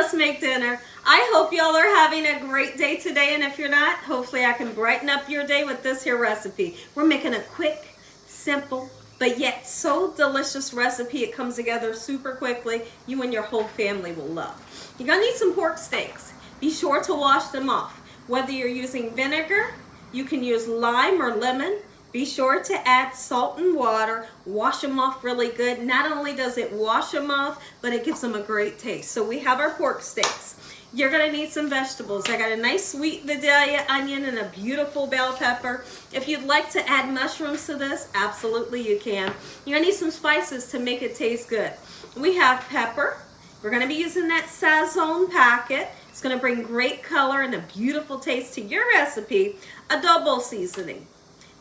let's make dinner. I hope y'all are having a great day today, and if you're not, hopefully I can brighten up your day with this here recipe. We're making a quick, simple, but yet so delicious recipe. It comes together super quickly. You and your whole family will love. You're gonna need some pork steaks. Be sure to wash them off. Whether you're using vinegar, you can use lime or lemon. Be sure to add salt and water. Wash them off really good. Not only does it wash them off, but it gives them a great taste. So we have our pork steaks. You're gonna need some vegetables. I got a nice sweet Vidalia onion and a beautiful bell pepper. If you'd like to add mushrooms to this, absolutely you can. You're gonna need some spices to make it taste good. We have pepper. We're gonna be using that Sazon packet. It's gonna bring great color and a beautiful taste to your recipe. Adobo seasoning,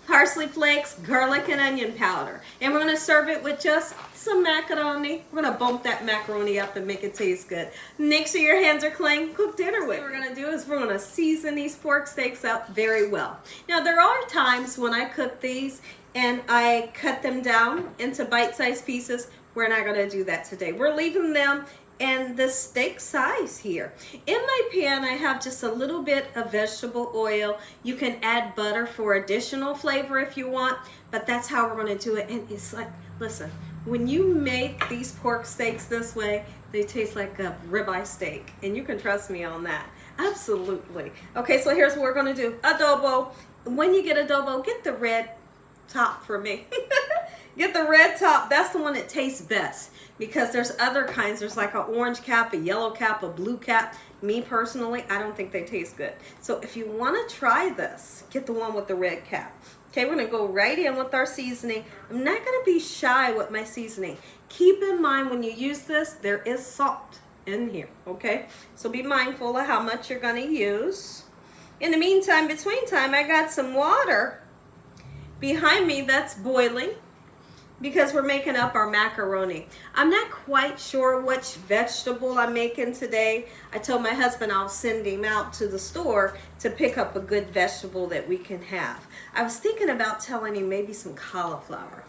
parsley flakes, garlic and onion powder. And we're gonna serve it with just some macaroni. We're gonna bump that macaroni up and make it taste good. Make sure your hands are clean. Cook dinner with. What we're gonna do is we're gonna season these pork steaks up very well. Now there are times when I cook these and I cut them down into bite-sized pieces. We're not gonna do that today. We're leaving them in the steak size here. In my pan, I have just a little bit of vegetable oil. You can add butter for additional flavor if you want, but that's how we're gonna do it. And it's like, listen, when you make these pork steaks this way, they taste like a ribeye steak, and you can trust me on that. Absolutely. Okay, so here's what we're gonna do. Adobo. When you get adobo, get the red top for me. Get the red top. That's the one that tastes best, because there's other kinds. There's like an orange cap, a yellow cap, a blue cap. Me personally, I don't think they taste good. So if you want to try this, get the one with the red cap. Okay, we're going to go right in with our seasoning. I'm not going to be shy with my seasoning. Keep in mind when you use this, there is salt in here, okay? So be mindful of how much you're going to use. In the meantime, between time, I got some water behind me that's boiling, because we're making up our macaroni. I'm not quite sure which vegetable I'm making today. I told my husband I'll send him out to the store to pick up a good vegetable that we can have. I was thinking about telling him maybe some cauliflower.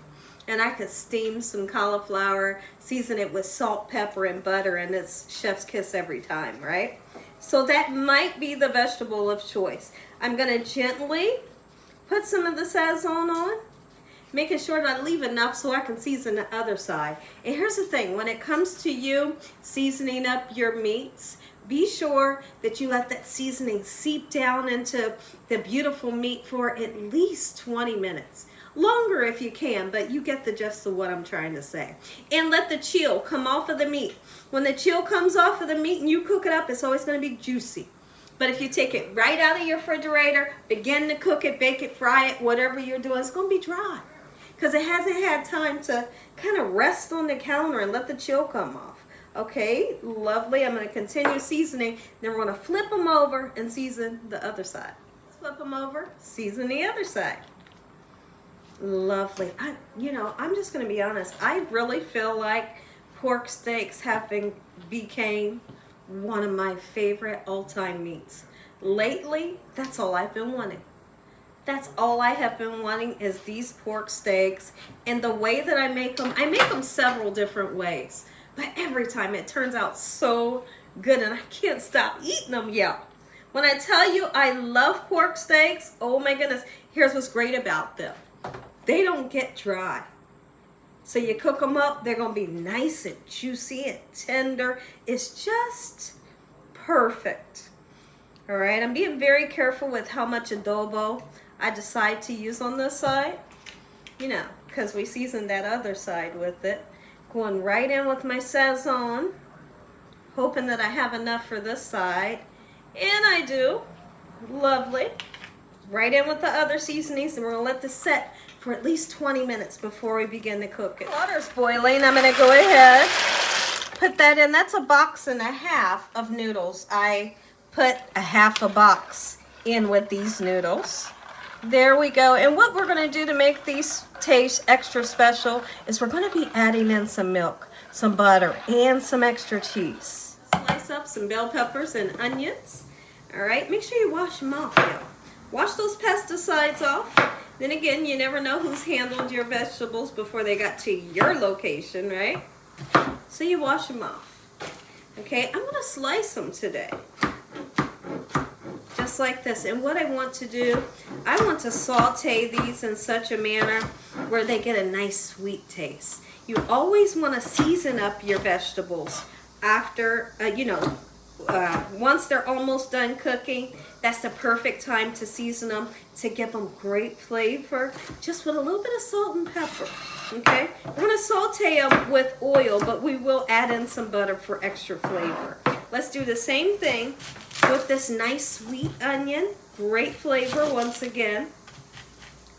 And I could steam some cauliflower, season it with salt, pepper, and butter, and it's chef's kiss every time, right? So that might be the vegetable of choice. I'm gonna gently put some of the Sazon on, making sure that I leave enough so I can season the other side. And here's the thing, when it comes to you seasoning up your meats, be sure that you let that seasoning seep down into the beautiful meat for at least 20 minutes. Longer if you can, but you get the gist of what I'm trying to say. And let the chill come off of the meat. When the chill comes off of the meat and you cook it up, it's always going to be juicy. But if you take it right out of your refrigerator, begin to cook it, bake it, fry it, whatever you're doing, it's going to be dry, because it hasn't had time to kind of rest on the counter and let the chill come off. Okay, lovely. I'm going to continue seasoning. Then we're going to flip them over and season the other side. Flip them over, season the other side. Lovely. I'm just going to be honest. I really feel like pork steaks became one of my favorite all-time meats. Lately, that's all I've been wanting. That's all I have been wanting is these pork steaks. And the way that I make them several different ways. But every time it turns out so good, and I can't stop eating them yet. When I tell you I love pork steaks, oh my goodness, here's what's great about them. They don't get dry. So you cook them up, they're going to be nice and juicy and tender. It's just perfect. All right, I'm being very careful with how much adobo I decide to use on this side, because we seasoned that other side with it. Going right in with my Sazon, hoping that I have enough for this side, and I do. Lovely. Right in with the other seasonings, and we're gonna let this set for at least 20 minutes before we begin to cook it. Water's boiling. I'm gonna go ahead, put that in. That's 1.5 boxes of noodles. I put 1/2 box in with these noodles. There we go. And what we're going to do to make these taste extra special is we're going to be adding in some milk, some butter, and some extra cheese. Slice up some bell peppers and onions. All right, make sure you wash them off now. Wash those pesticides off. Then again, you never know who's handled your vegetables before they got to your location, right? So you wash them off. Okay, I'm gonna slice them today. Just like this. And what I want to do, I want to saute these in such a manner where they get a nice sweet taste. You always want to season up your vegetables after, once they're almost done cooking. That's the perfect time to season them to give them great flavor, just with a little bit of salt and pepper. Okay, we're going to saute them with oil, but we will add in some butter for extra flavor. Let's do the same thing with this nice sweet onion. Great flavor once again.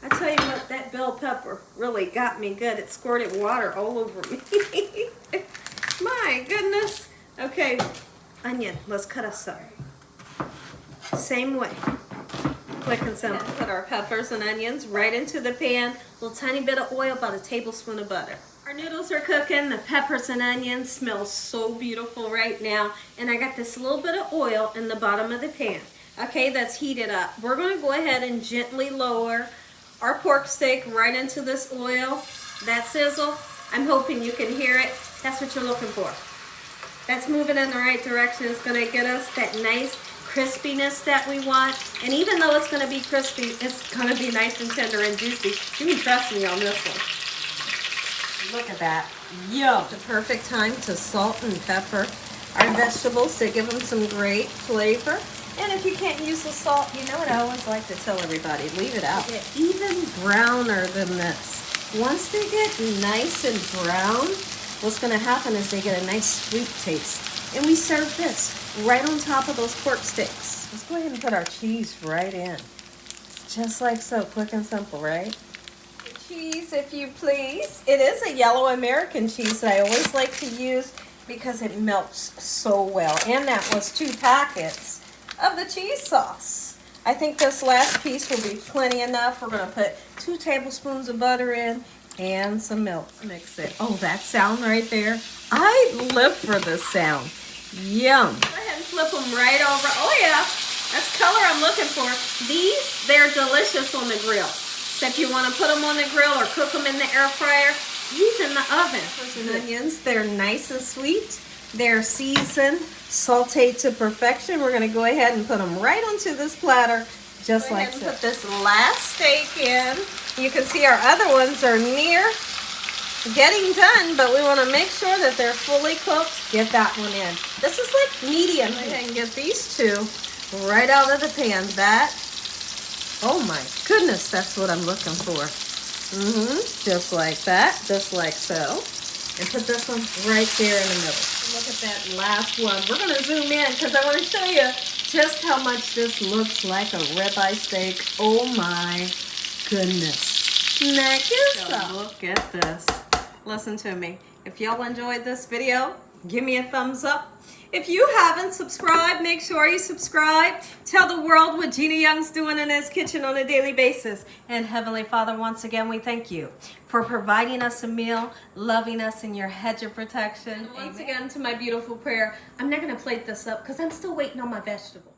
I tell you what, that bell pepper really got me good. It squirted water all over me. My goodness. Okay, onion, let's cut us up. Same way. Quick and simple. Put our peppers and onions right into the pan. A little tiny bit of oil, about a tablespoon of butter. Our noodles are cooking. The peppers and onions smell so beautiful right now. And I got this little bit of oil in the bottom of the pan. Okay, that's heated up. We're going to go ahead and gently lower our pork steak right into this oil. That sizzle, I'm hoping you can hear it. That's what you're looking for. That's moving in the right direction. It's going to get us that nice crispiness that we want. And even though it's going to be crispy, it's going to be nice and tender and juicy. You can trust me on this one. Look at that. Yum. The perfect time to salt and pepper our vegetables to give them some great flavor. And if you can't use the salt, you know what I always like to tell everybody, leave it out. Get even browner than this. Once they get nice and brown, what's going to happen is they get a nice sweet taste. And we serve this right on top of those pork steaks. Let's go ahead and put our cheese right in. Just like so, quick and simple, right? The cheese, if you please. It is a yellow American cheese that I always like to use because it melts so well. And that was 2 packets of the cheese sauce. I think this last piece will be plenty enough. We're going to put 2 tablespoons of butter in and some milk. Mix it. Oh, that sound right there. I live for this sound. Yum. Go ahead and flip them right over. Oh yeah, that's color I'm looking for. These, they're delicious on the grill. So if you want to put them on the grill or cook them in the air fryer, use in the oven. And onions, they're nice and sweet. They're seasoned, sauteed to perfection. We're going to go ahead and put them right onto this platter, just like so. Put this last steak in. You can see our other ones are near getting done, but we want to make sure that they're fully cooked. Get that one in. This is like medium. Go ahead and get these 2 right out of the pan. That, oh my goodness, that's what I'm looking for. Just like that, just like so. And put this one right there in the middle. Look at that last one. We're going to zoom in because I want to show you just how much this looks like a ribeye steak. Oh my goodness. Snack yourself. Look at this. Listen to me. If y'all enjoyed this video, give me a thumbs up. If you haven't subscribed, make sure you subscribe. Tell the world what Gina Young's doing in his kitchen on a daily basis. And Heavenly Father, once again, we thank you for providing us a meal, loving us in your hedge of protection. And once again, to my beautiful prayer, I'm not going to plate this up because I'm still waiting on my vegetables.